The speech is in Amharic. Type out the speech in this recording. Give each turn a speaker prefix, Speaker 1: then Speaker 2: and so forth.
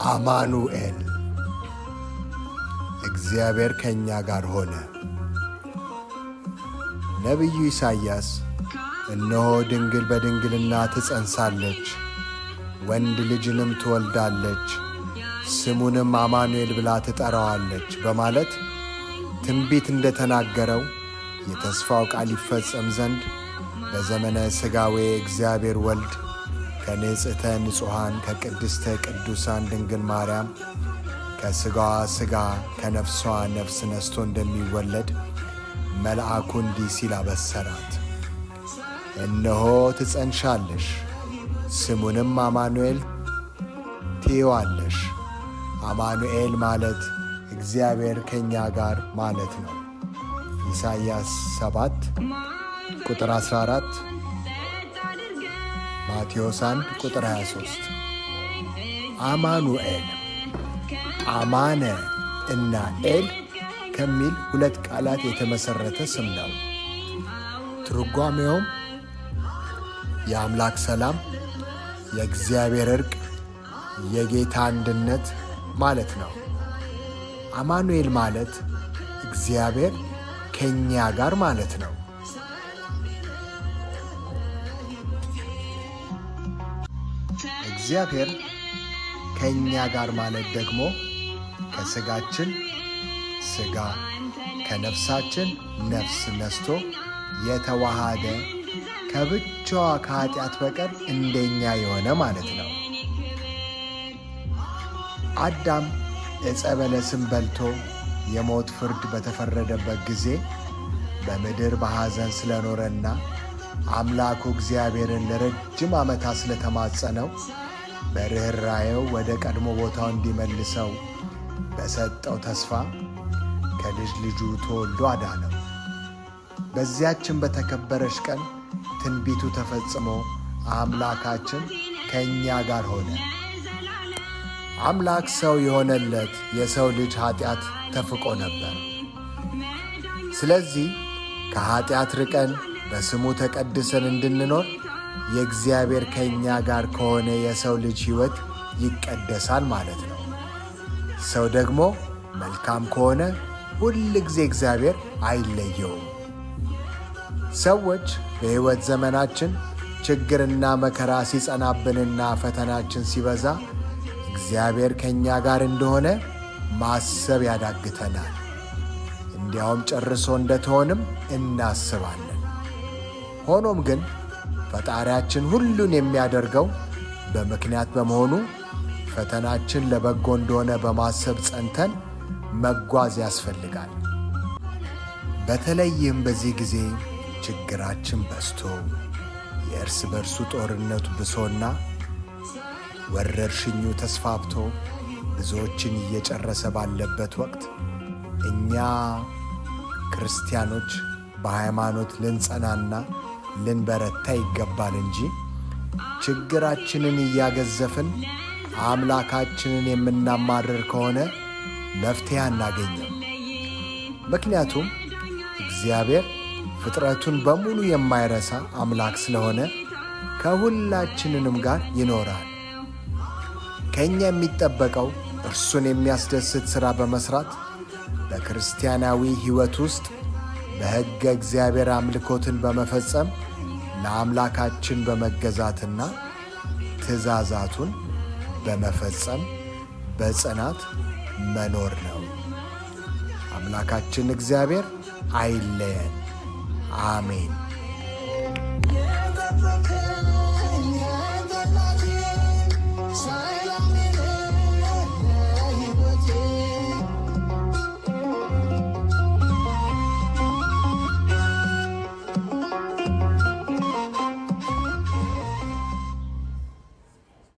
Speaker 1: አማኑኤል እግዚአብሔር ከእኛ ጋር ሆነ። ነቢዩ ኢሳይያስ እነሆ ድንግል በድንግልና ትጸንሳለች፣ ወንድ ልጅንም ትወልዳለች፣ ስሙንም አማኑኤል ብላ ትጠራዋለች በማለት ትንቢት እንደተናገረው የተስፋው ቃል ይፈጸም ዘንድ በዘመነ ሥጋዌ እግዚአብሔር ወልድ ከንጽሕተ ንጹሐን ከቅድስተ ቅዱሳን ድንግል ማርያም ከሥጋዋ ሥጋ ከነፍሷ ነፍስ ነስቶ እንደሚወለድ መልአኩ እንዲህ ሲል አበሰራት። እነሆ ትጸንሻለሽ፣ ስሙንም አማኑኤል ትዪዋለሽ። አማኑኤል ማለት እግዚአብሔር ከእኛ ጋር ማለት ነው። ኢሳይያስ 7 ቁጥር 14፣ ማቴዎስ 1 ቁጥር 23። አማኑኤል አማነ እና ኤል ከሚል ሁለት ቃላት የተመሠረተ ስም ነው። ትርጓሜውም የአምላክ ሰላም፣ የእግዚአብሔር ዕርቅ፣ የጌታ አንድነት ማለት ነው። አማኑኤል ማለት እግዚአብሔር ከእኛ ጋር ማለት ነው። እግዚአብሔር ከእኛ ጋር ማለት ደግሞ ከሥጋችን ሥጋ ከነፍሳችን ነፍስ ነስቶ የተዋሃደ ከብቻዋ ከኀጢአት በቀር እንደኛ የሆነ ማለት ነው። አዳም ዕፀ በለስን በልቶ የሞት ፍርድ በተፈረደበት ጊዜ በምድር በሐዘን ስለኖረና አምላኩ እግዚአብሔርን ለረጅም ዓመታት ስለተማጸነው በርኅራኄው ወደ ቀድሞ ቦታው እንዲመልሰው በሰጠው ተስፋ ከልጅ ልጁ ተወልዶ አዳነው። በዚያችን በተከበረች ቀን ትንቢቱ ተፈጽሞ አምላካችን ከእኛ ጋር ሆነ። አምላክ ሰው የሆነለት የሰው ልጅ ኀጢአት ተፍቆ ነበር። ስለዚህ ከኀጢአት ርቀን በስሙ ተቀድሰን እንድንኖር የእግዚአብሔር ከእኛ ጋር ከሆነ የሰው ልጅ ሕይወት ይቀደሳል ማለት ነው። ሰው ደግሞ መልካም ከሆነ ሁል ጊዜ እግዚአብሔር አይለየውም። ሰዎች በሕይወት ዘመናችን ችግርና መከራ ሲጸናብንና ፈተናችን ሲበዛ እግዚአብሔር ከእኛ ጋር እንደሆነ ማሰብ ያዳግተናል። እንዲያውም ጨርሶ እንደተሆንም እናስባለን። ሆኖም ግን ፈጣሪያችን ሁሉን የሚያደርገው በምክንያት በመሆኑ ፈተናችን ለበጎ እንደሆነ በማሰብ ጸንተን መጓዝ ያስፈልጋል። በተለይም በዚህ ጊዜ ችግራችን በዝቶ የእርስ በርሱ ጦርነቱ ብሶና ወረርሽኙ ተስፋፍቶ ብዙዎችን እየጨረሰ ባለበት ወቅት እኛ ክርስቲያኖች በሃይማኖት ልንጸናና ልንበረታ ይገባል እንጂ ችግራችንን እያገዘፍን አምላካችንን የምናማርር ከሆነ መፍትሄ አናገኝም። ምክንያቱም እግዚአብሔር ፍጥረቱን በሙሉ የማይረሳ አምላክ ስለሆነ ከሁላችንንም ጋር ይኖራል። ከእኛ የሚጠበቀው እርሱን የሚያስደስት ሥራ በመሥራት በክርስቲያናዊ ሕይወት ውስጥ በሕገ እግዚአብሔር አምልኮትን በመፈጸም ለአምላካችን በመገዛትና ትእዛዛቱን በመፈጸም በጽናት መኖር ነው። አምላካችን እግዚአብሔር አይለየን። አሜን።